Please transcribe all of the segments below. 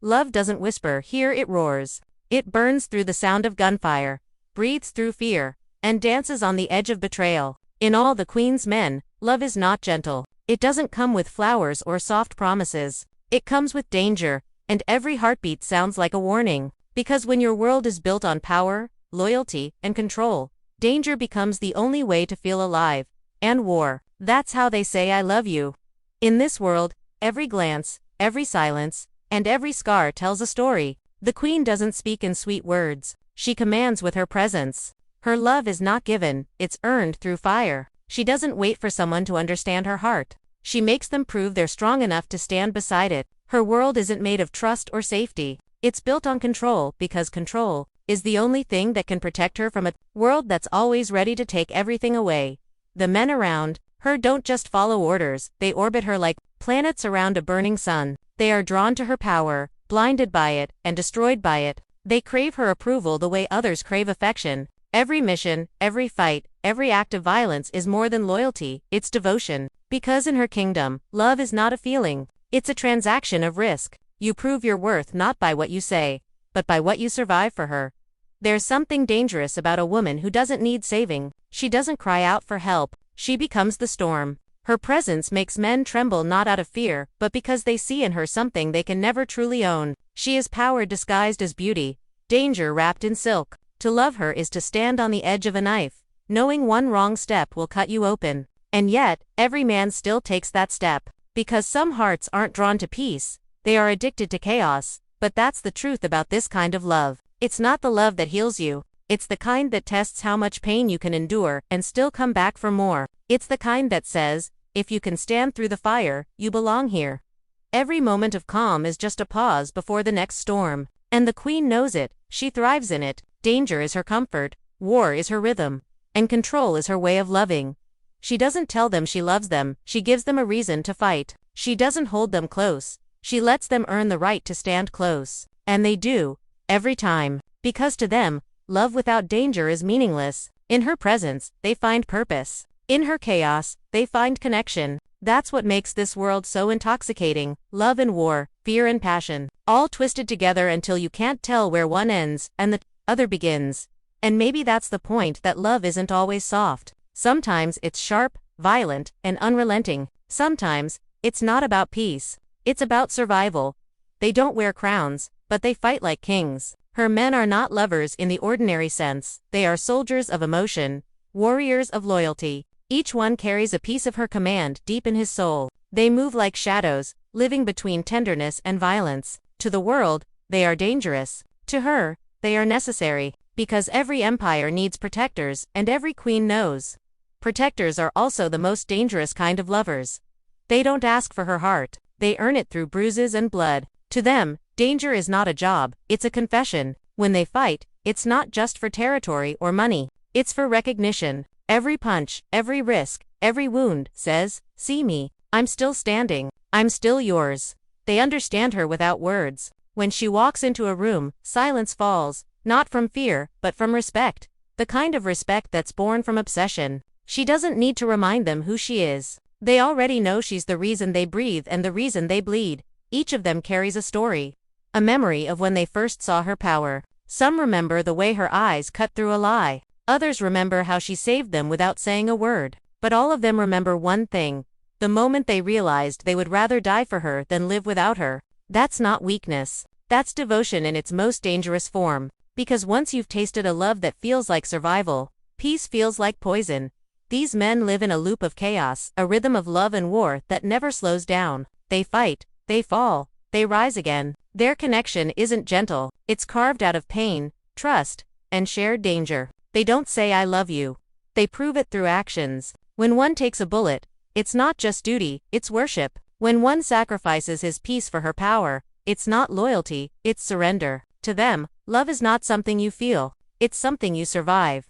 Love doesn't whisper, here it roars. It burns through the sound of gunfire, breathes through fear, and dances on the edge of betrayal. In all the Queen's men, love is not gentle. It doesn't come with flowers or soft promises. It comes with danger, and every heartbeat sounds like a warning. Because when your world is built on power, loyalty, and control, danger becomes the only way to feel alive. And war. That's how they say I love you. In this world, every glance, every silence, and every scar tells a story. The Queen doesn't speak in sweet words. She commands with her presence. Her love is not given, it's earned through fire. She doesn't wait for someone to understand her heart. She makes them prove they're strong enough to stand beside it. Her world isn't made of trust or safety. It's built on control, because control is the only thing that can protect her from a world that's always ready to take everything away. The men around her don't just follow orders, they orbit her like planets around a burning sun. They are drawn to her power, blinded by it, and destroyed by it. They crave her approval the way others crave affection. Every mission, every fight, every act of violence is more than loyalty, it's devotion. Because in her kingdom, love is not a feeling, it's a transaction of risk. You prove your worth not by what you say, but by what you survive for her. There's something dangerous about a woman who doesn't need saving. She doesn't cry out for help, she becomes the storm. Her presence makes men tremble not out of fear, but because they see in her something they can never truly own. She is power disguised as beauty, danger wrapped in silk. To love her is to stand on the edge of a knife, knowing one wrong step will cut you open. And yet, every man still takes that step. Because some hearts aren't drawn to peace, they are addicted to chaos. But that's the truth about this kind of love. It's not the love that heals you. It's the kind that tests how much pain you can endure and still come back for more. It's the kind that says, if you can stand through the fire, you belong here. Every moment of calm is just a pause before the next storm. And the Queen knows it, she thrives in it. Danger is her comfort, war is her rhythm, and control is her way of loving. She doesn't tell them she loves them, she gives them a reason to fight. She doesn't hold them close, she lets them earn the right to stand close. And they do, every time. Because to them, love without danger is meaningless. In her presence, they find purpose. In her chaos, they find connection. That's what makes this world so intoxicating. Love and war, fear and passion, all twisted together until you can't tell where one ends and the other begins. And maybe that's the point, that love isn't always soft. Sometimes it's sharp, violent, and unrelenting. Sometimes, it's not about peace. It's about survival. They don't wear crowns, but they fight like kings. Her men are not lovers in the ordinary sense. They are soldiers of emotion, warriors of loyalty. Each one carries a piece of her command deep in his soul. They move like shadows, living between tenderness and violence. To the world, they are dangerous. To her, they are necessary. Because every empire needs protectors, and every queen knows. Protectors are also the most dangerous kind of lovers. They don't ask for her heart, they earn it through bruises and blood. To them, danger is not a job, it's a confession. When they fight, it's not just for territory or money, it's for recognition. Every punch, every risk, every wound says, see me, I'm still standing, I'm still yours. They understand her without words. When she walks into a room, silence falls, not from fear, but from respect. The kind of respect that's born from obsession. She doesn't need to remind them who she is. They already know she's the reason they breathe and the reason they bleed. Each of them carries a story. A memory of when they first saw her power. Some remember the way her eyes cut through a lie. Others remember how she saved them without saying a word. But all of them remember one thing. The moment they realized they would rather die for her than live without her. That's not weakness. That's devotion in its most dangerous form. Because once you've tasted a love that feels like survival, peace feels like poison. These men live in a loop of chaos, a rhythm of love and war that never slows down. They fight, they fall, they rise again. Their connection isn't gentle, it's carved out of pain, trust, and shared danger. They don't say I love you. They prove it through actions. When one takes a bullet, it's not just duty, it's worship. When one sacrifices his peace for her power, it's not loyalty, it's surrender. To them, love is not something you feel, it's something you survive.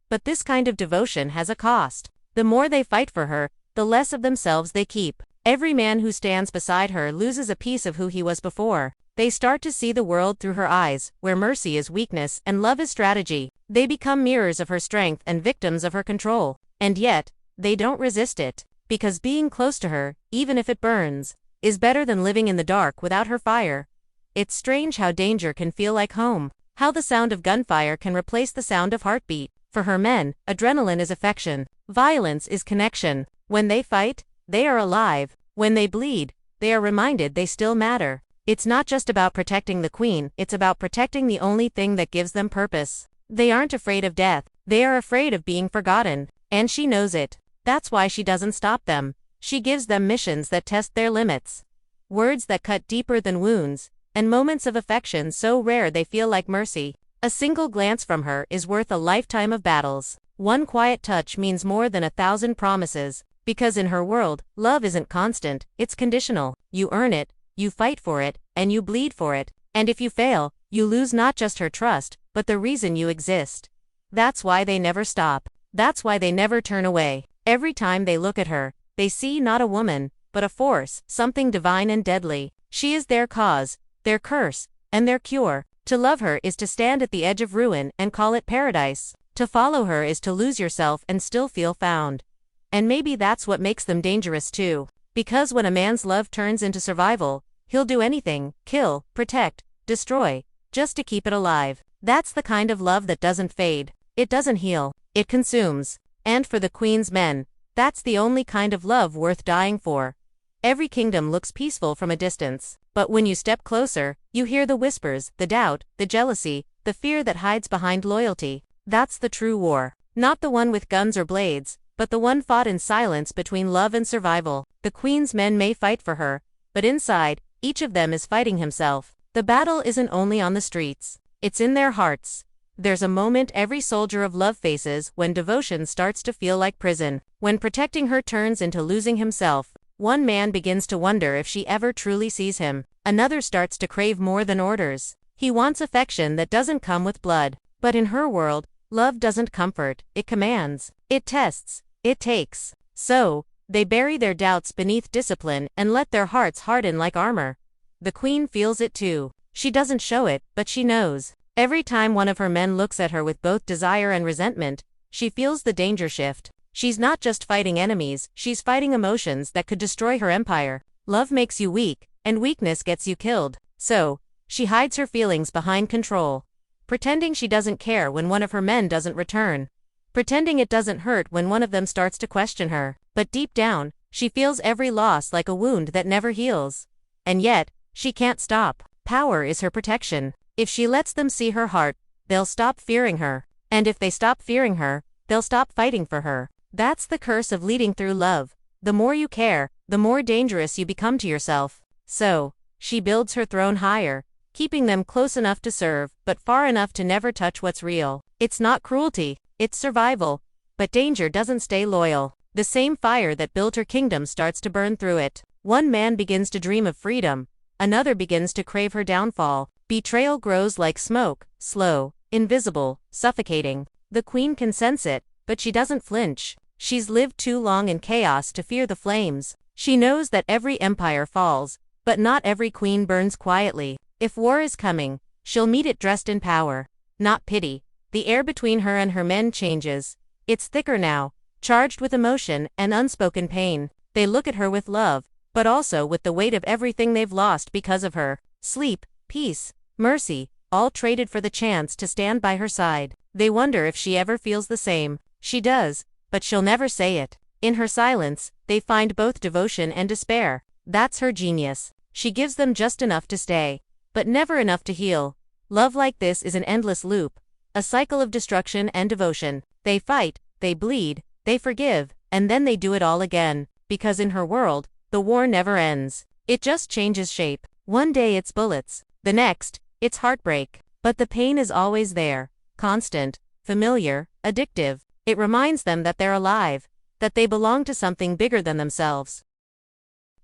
But this kind of devotion has a cost. The more they fight for her, the less of themselves they keep. Every man who stands beside her loses a piece of who he was before. They start to see the world through her eyes, where mercy is weakness and love is strategy. They become mirrors of her strength and victims of her control. And yet, they don't resist it. Because being close to her, even if it burns, is better than living in the dark without her fire. It's strange how danger can feel like home. How the sound of gunfire can replace the sound of heartbeat. For her men, adrenaline is affection. Violence is connection. When they fight, they are alive. When they bleed, they are reminded they still matter. It's not just about protecting the queen, it's about protecting the only thing that gives them purpose. They aren't afraid of death, they are afraid of being forgotten. And she knows it. That's why she doesn't stop them. She gives them missions that test their limits. Words that cut deeper than wounds, and moments of affection so rare they feel like mercy. A single glance from her is worth a lifetime of battles. One quiet touch means more than 1,000 promises, because in her world, love isn't constant, it's conditional. You earn it, you fight for it, and you bleed for it. And if you fail, you lose not just her trust, but the reason you exist. That's why they never stop. That's why they never turn away. Every time they look at her, they see not a woman, but a force, something divine and deadly. She is their cause, their curse, and their cure. To love her is to stand at the edge of ruin and call it paradise. To follow her is to lose yourself and still feel found. And maybe that's what makes them dangerous too. Because when a man's love turns into survival, he'll do anything, kill, protect, destroy, just to keep it alive. That's the kind of love that doesn't fade. It doesn't heal. It consumes. And for the queen's men, that's the only kind of love worth dying for. Every kingdom looks peaceful from a distance, but when you step closer, you hear the whispers, the doubt, the jealousy, the fear that hides behind loyalty. That's the true war. Not the one with guns or blades, but the one fought in silence between love and survival. The queen's men may fight for her, but inside, each of them is fighting himself. The battle isn't only on the streets, it's in their hearts. There's a moment every soldier of love faces when devotion starts to feel like prison. When protecting her turns into losing himself. One man begins to wonder if she ever truly sees him. Another starts to crave more than orders. He wants affection that doesn't come with blood. But in her world, love doesn't comfort, it commands. It tests, it takes. So, they bury their doubts beneath discipline and let their hearts harden like armor. The queen feels it too. She doesn't show it, but she knows. Every time one of her men looks at her with both desire and resentment, she feels the danger shift. She's not just fighting enemies, she's fighting emotions that could destroy her empire. Love makes you weak, and weakness gets you killed. So, she hides her feelings behind control. Pretending she doesn't care when one of her men doesn't return. Pretending it doesn't hurt when one of them starts to question her. But deep down, she feels every loss like a wound that never heals. And yet, she can't stop. Power is her protection. If she lets them see her heart, they'll stop fearing her. And if they stop fearing her, they'll stop fighting for her. That's the curse of leading through love. The more you care, the more dangerous you become to yourself. So, she builds her throne higher, keeping them close enough to serve, but far enough to never touch what's real. It's not cruelty, it's survival. But danger doesn't stay loyal. The same fire that built her kingdom starts to burn through it. One man begins to dream of freedom. Another begins to crave her downfall. Betrayal grows like smoke, slow, invisible, suffocating. The queen can sense it, but she doesn't flinch. She's lived too long in chaos to fear the flames. She knows that every empire falls, but not every queen burns quietly. If war is coming, she'll meet it dressed in power, not pity. The air between her and her men changes. It's thicker now, charged with emotion and unspoken pain. They look at her with love, but also with the weight of everything they've lost because of her. Sleep, peace, mercy, all traded for the chance to stand by her side. They wonder if she ever feels the same. She does, but she'll never say it. In her silence, they find both devotion and despair. That's her genius. She gives them just enough to stay, but never enough to heal. Love like this is an endless loop, a cycle of destruction and devotion. They fight, they bleed, they forgive, and then they do it all again, because in her world, the war never ends. It just changes shape. One day it's bullets, the next, it's heartbreak. But the pain is always there, constant, familiar, addictive. It reminds them that they're alive, that they belong to something bigger than themselves.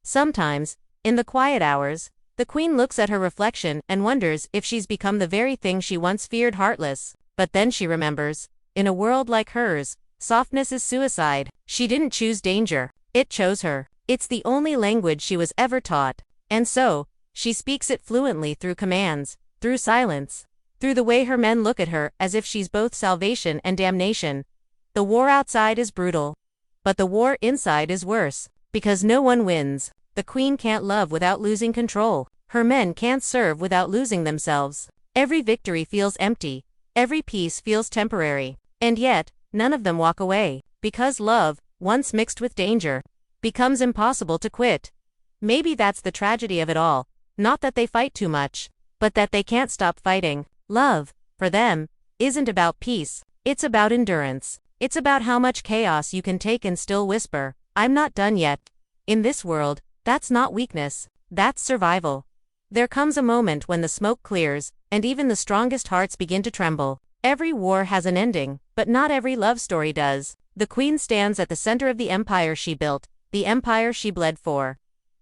Sometimes, in the quiet hours, the queen looks at her reflection and wonders if she's become the very thing she once feared, heartless. But then she remembers, in a world like hers, softness is suicide. She didn't choose danger, it chose her. It's the only language she was ever taught. And so, she speaks it fluently through commands, through silence, through the way her men look at her as if she's both salvation and damnation. The war outside is brutal, but the war inside is worse, because no one wins. The queen can't love without losing control. Her men can't serve without losing themselves. Every victory feels empty. Every peace feels temporary. And yet, none of them walk away, because love, once mixed with danger, becomes impossible to quit. Maybe that's the tragedy of it all. Not that they fight too much, but that they can't stop fighting. Love, for them, isn't about peace. It's about endurance. It's about how much chaos you can take and still whisper, "I'm not done yet." In this world, that's not weakness. That's survival. There comes a moment when the smoke clears, and even the strongest hearts begin to tremble. Every war has an ending, but not every love story does. The queen stands at the center of the empire she built, the empire she bled for.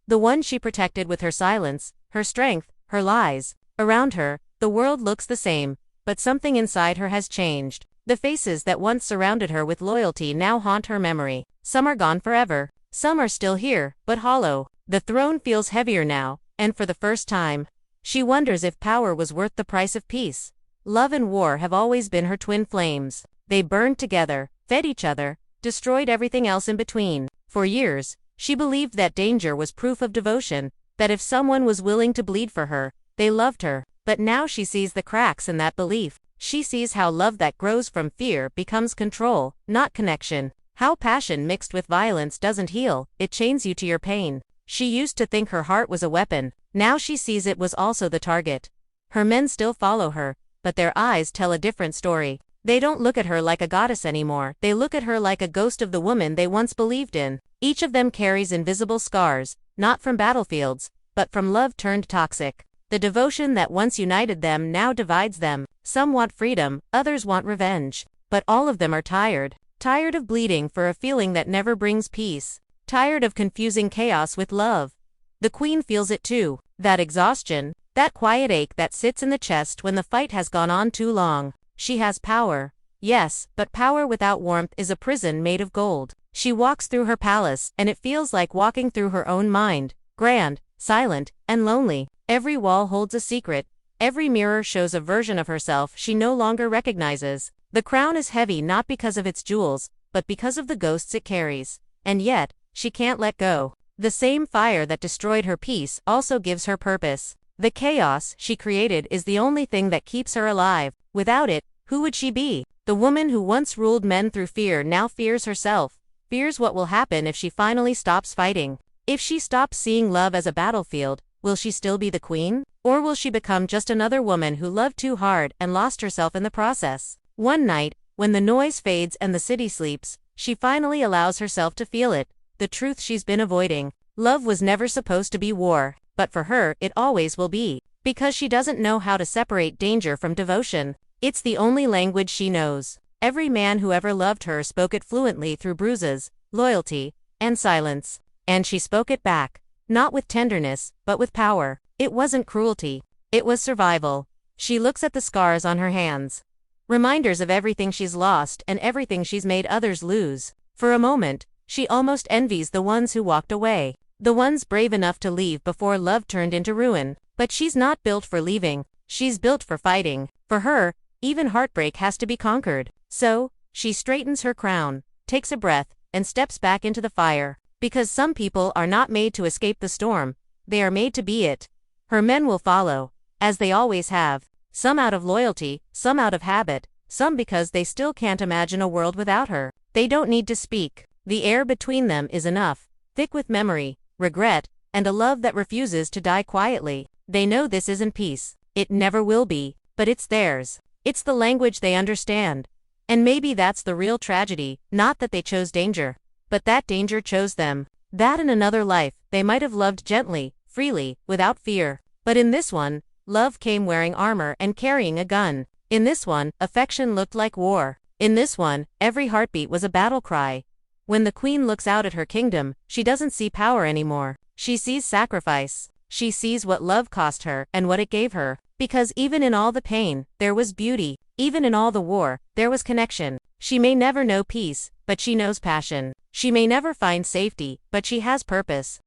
The one she protected with her silence, her strength, her lies. Around her, the world looks the same, but something inside her has changed. The faces that once surrounded her with loyalty now haunt her memory. Some are gone forever. Some are still here, but hollow. The throne feels heavier now, and for the first time, she wonders if power was worth the price of peace. Love and war have always been her twin flames. They burned together, fed each other, destroyed everything else in between. For years, she believed that danger was proof of devotion, that if someone was willing to bleed for her, they loved her. But now she sees the cracks in that belief. She sees how love that grows from fear becomes control, not connection. How passion mixed with violence doesn't heal, it chains you to your pain. She used to think her heart was a weapon. Now she sees it was also the target. Her men still follow her, but their eyes tell a different story. They don't look at her like a goddess anymore. They look at her like a ghost of the woman they once believed in. Each of them carries invisible scars, not from battlefields, but from love turned toxic. The devotion that once united them now divides them. Some want freedom, others want revenge. But all of them are tired. Tired of bleeding for a feeling that never brings peace. Tired of confusing chaos with love. The queen feels it too. That exhaustion, that quiet ache that sits in the chest when the fight has gone on too long. She has power. Yes, but power without warmth is a prison made of gold. She walks through her palace, and it feels like walking through her own mind. Grand, silent, and lonely. Every wall holds a secret. Every mirror shows a version of herself she no longer recognizes. The crown is heavy not because of its jewels, but because of the ghosts it carries. And yet, she can't let go. The same fire that destroyed her peace also gives her purpose. The chaos she created is the only thing that keeps her alive. Without it, who would she be? The woman who once ruled men through fear now fears herself. Fears what will happen if she finally stops fighting. If she stops seeing love as a battlefield, will she still be the queen? Or will she become just another woman who loved too hard and lost herself in the process? One night, when the noise fades and the city sleeps, she finally allows herself to feel it. The truth she's been avoiding. Love was never supposed to be war, but for her, it always will be. Because she doesn't know how to separate danger from devotion. It's the only language she knows. Every man who ever loved her spoke it fluently through bruises, loyalty, and silence. And she spoke it back. Not with tenderness, but with power. It wasn't cruelty. It was survival. She looks at the scars on her hands. Reminders of everything she's lost and everything she's made others lose. For a moment, she almost envies the ones who walked away. The ones brave enough to leave before love turned into ruin. But she's not built for leaving. She's built for fighting. For her, even heartbreak has to be conquered. So, she straightens her crown, takes a breath, and steps back into the fire. Because some people are not made to escape the storm. They are made to be it. Her men will follow, as they always have. Some out of loyalty, some out of habit, some because they still can't imagine a world without her. They don't need to speak. The air between them is enough, thick with memory, regret, and a love that refuses to die quietly. They know this isn't peace. It never will be, but it's theirs. It's the language they understand. And maybe that's the real tragedy, not that they chose danger, but that danger chose them. That in another life, they might have loved gently, freely, without fear. But in this one, love came wearing armor and carrying a gun. In this one, affection looked like war. In this one, every heartbeat was a battle cry. When the queen looks out at her kingdom, she doesn't see power anymore. She sees sacrifice. She sees what love cost her and what it gave her. Because even in all the pain, there was beauty. Even in all the war, there was connection. She may never know peace, but she knows passion. She may never find safety, but she has purpose.